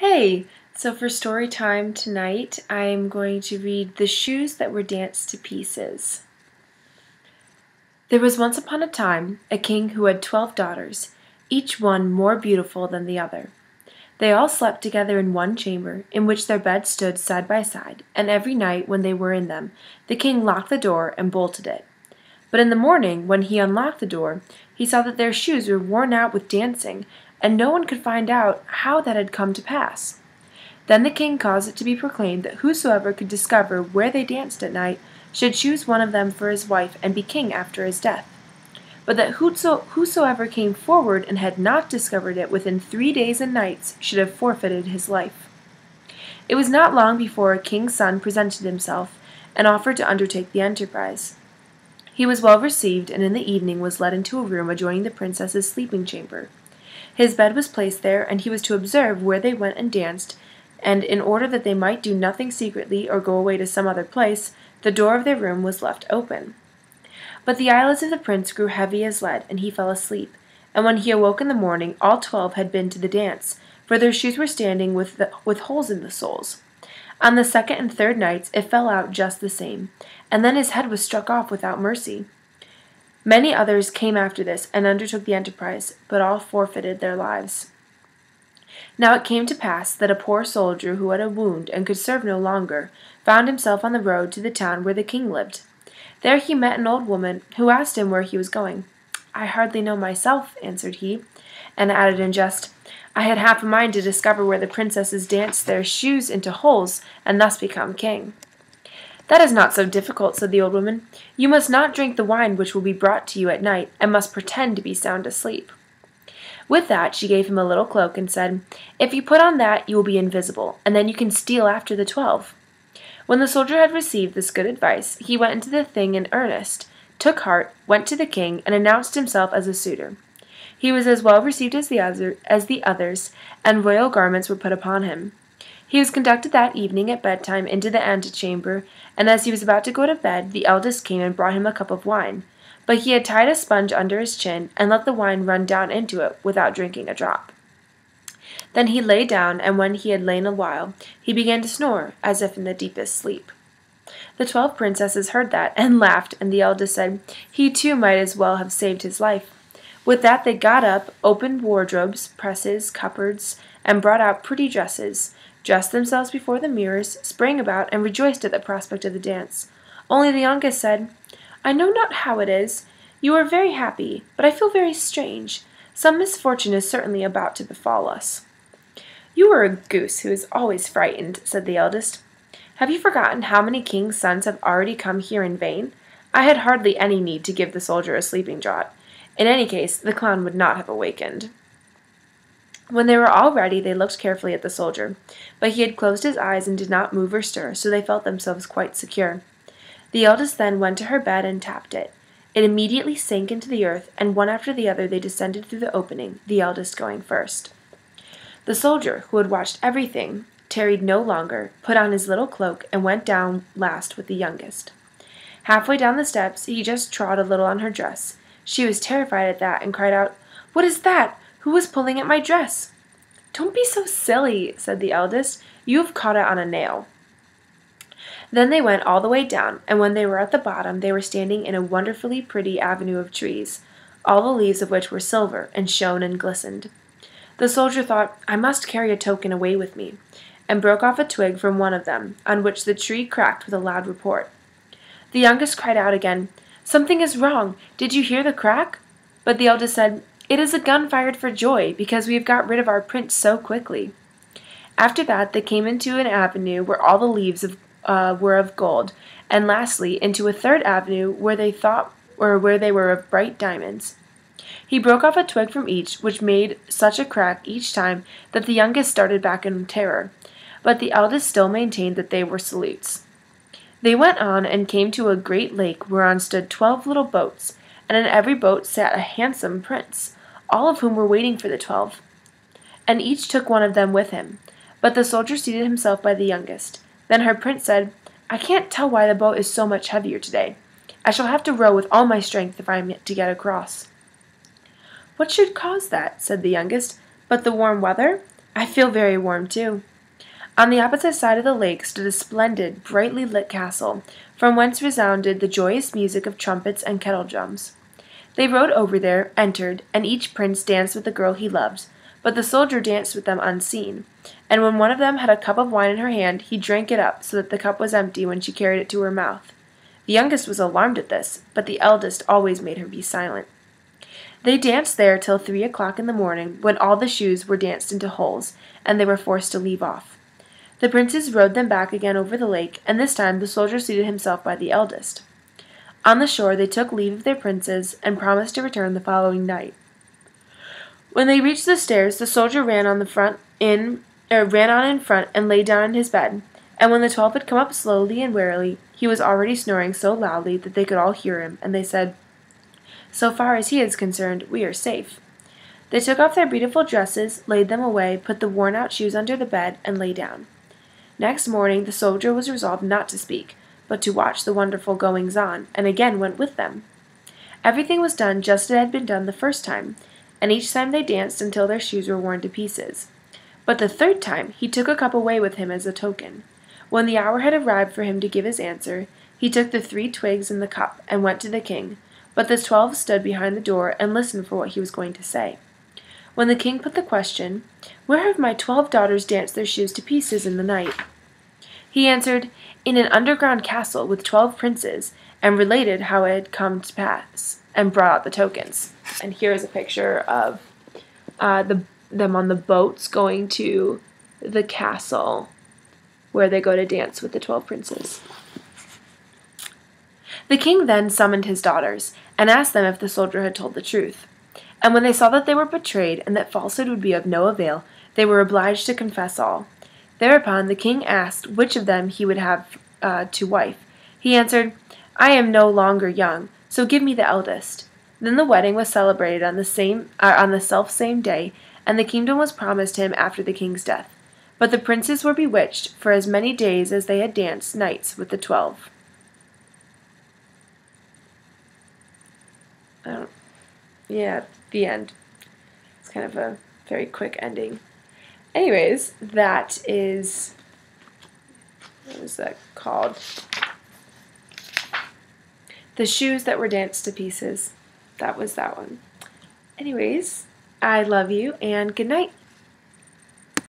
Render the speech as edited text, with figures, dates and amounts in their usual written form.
Hey, so for story time tonight, I'm going to read The Shoes That Were Danced to Pieces. There was once upon a time a king who had 12 daughters, each one more beautiful than the other. They all slept together in one chamber, in which their beds stood side by side, and every night when they were in them, the king locked the door and bolted it. But in the morning, when he unlocked the door, he saw that their shoes were worn out with dancing, and no one could find out how that had come to pass. Then the king caused it to be proclaimed that whosoever could discover where they danced at night should choose one of them for his wife and be king after his death. But that whosoever came forward and had not discovered it within 3 days and nights should have forfeited his life. It was not long before a king's son presented himself and offered to undertake the enterprise. He was well received, and in the evening was led into a room adjoining the princess's sleeping chamber. His bed was placed there, and he was to observe where they went and danced, and in order that they might do nothing secretly or go away to some other place, the door of their room was left open. But the eyelids of the prince grew heavy as lead, and he fell asleep, and when he awoke in the morning all 12 had been to the dance, for their shoes were standing with holes in the soles. On the second and third nights it fell out just the same, and then his head was struck off without mercy. Many others came after this and undertook the enterprise, but all forfeited their lives. Now it came to pass that a poor soldier who had a wound and could serve no longer found himself on the road to the town where the king lived. There he met an old woman, who asked him where he was going. "I hardly know myself," answered he, and added in jest, "I had half a mind to discover where the princesses danced their shoes into holes, and thus become king." "That is not so difficult," said the old woman. "You must not drink the wine which will be brought to you at night, and must pretend to be sound asleep." With that she gave him a little cloak and said, "If you put on that you will be invisible, and then you can steal after the 12. When the soldier had received this good advice, he went into the thing in earnest, took heart, went to the king, and announced himself as a suitor. He was as well received as the others, and royal garments were put upon him. He was conducted that evening at bedtime into the antechamber, and as he was about to go to bed, the eldest came and brought him a cup of wine. But he had tied a sponge under his chin, and let the wine run down into it without drinking a drop. Then he lay down, and when he had lain a while, he began to snore, as if in the deepest sleep. The 12 princesses heard that, and laughed, and the eldest said, he too might as well have saved his life. With that they got up, opened wardrobes, presses, cupboards, and brought out pretty dresses, dressed themselves before the mirrors, sprang about, and rejoiced at the prospect of the dance. Only the youngest said, "I know not how it is. You are very happy, but I feel very strange. Some misfortune is certainly about to befall us." "You are a goose who is always frightened," said the eldest. "Have you forgotten how many kings' sons have already come here in vain? I had hardly any need to give the soldier a sleeping draught. In any case, the clown would not have awakened." When they were all ready, they looked carefully at the soldier, but he had closed his eyes and did not move or stir, so they felt themselves quite secure. The eldest then went to her bed and tapped it. It immediately sank into the earth, and one after the other they descended through the opening, the eldest going first. The soldier, who had watched everything, tarried no longer, put on his little cloak, and went down last with the youngest. Halfway down the steps he just trod a little on her dress. She was terrified at that, and cried out, "What is that? Who is pulling at my dress?" "Don't be so silly," said the eldest. "You have caught it on a nail." Then they went all the way down, and when they were at the bottom they were standing in a wonderfully pretty avenue of trees, all the leaves of which were silver, and shone and glistened. The soldier thought, "I must carry a token away with me," and broke off a twig from one of them, on which the tree cracked with a loud report. The youngest cried out again, "Something is wrong. Did you hear the crack?" But the eldest said, "It is a gun fired for joy, because we have got rid of our prince so quickly." After that they came into an avenue where all the leaves were of gold, and lastly into a third avenue where they were of bright diamonds. He broke off a twig from each, which made such a crack each time that the youngest started back in terror, but the eldest still maintained that they were salutes. They went on and came to a great lake whereon stood 12 little boats, and in every boat sat a handsome prince, all of whom were waiting for the 12, and each took one of them with him. But the soldier seated himself by the youngest. Then her prince said, "I can't tell why the boat is so much heavier today. I shall have to row with all my strength if I am to get across." "What should cause that?" said the youngest. "But the warm weather? I feel very warm, too. On the opposite side of the lake stood a splendid, brightly lit castle, from whence resounded the joyous music of trumpets and kettle drums. They rode over there, entered, and each prince danced with the girl he loved, but the soldier danced with them unseen, and when one of them had a cup of wine in her hand, he drank it up so that the cup was empty when she carried it to her mouth. The youngest was alarmed at this, but the eldest always made her be silent. They danced there till 3 o'clock in the morning, when all the shoes were danced into holes, and they were forced to leave off. The princes rowed them back again over the lake, and this time the soldier seated himself by the eldest. On the shore they took leave of their princes, and promised to return the following night. When they reached the stairs, the soldier ran on in front and lay down in his bed, and when the 12 had come up slowly and warily, he was already snoring so loudly that they could all hear him, and they said, "So far as he is concerned, we are safe." They took off their beautiful dresses, laid them away, put the worn-out shoes under the bed, and lay down. Next morning the soldier was resolved not to speak, but to watch the wonderful goings-on, and again went with them. Everything was done just as it had been done the first time, and each time they danced until their shoes were worn to pieces. But the third time he took a cup away with him as a token. When the hour had arrived for him to give his answer, he took the 3 twigs and the cup, and went to the king, but the 12 stood behind the door and listened for what he was going to say. When the king put the question, "Where have my 12 daughters danced their shoes to pieces in the night?" he answered, "In an underground castle with 12 princes," and related how it had come to pass, and brought out the tokens. And here is a picture of them on the boats going to the castle where they go to dance with the 12 princes. The king then summoned his daughters, and asked them if the soldier had told the truth. And when they saw that they were betrayed, and that falsehood would be of no avail, they were obliged to confess all. Thereupon the king asked which of them he would have to wife. He answered, "I am no longer young, so give me the eldest." Then the wedding was celebrated on the self-same day, and the kingdom was promised him after the king's death. But the princes were bewitched for as many days as they had danced nights with the 12. Yeah, the end. It's kind of a very quick ending. Anyways, that is, what was that called? The Shoes That Were Danced to Pieces. That was that one. Anyways, I love you and good night.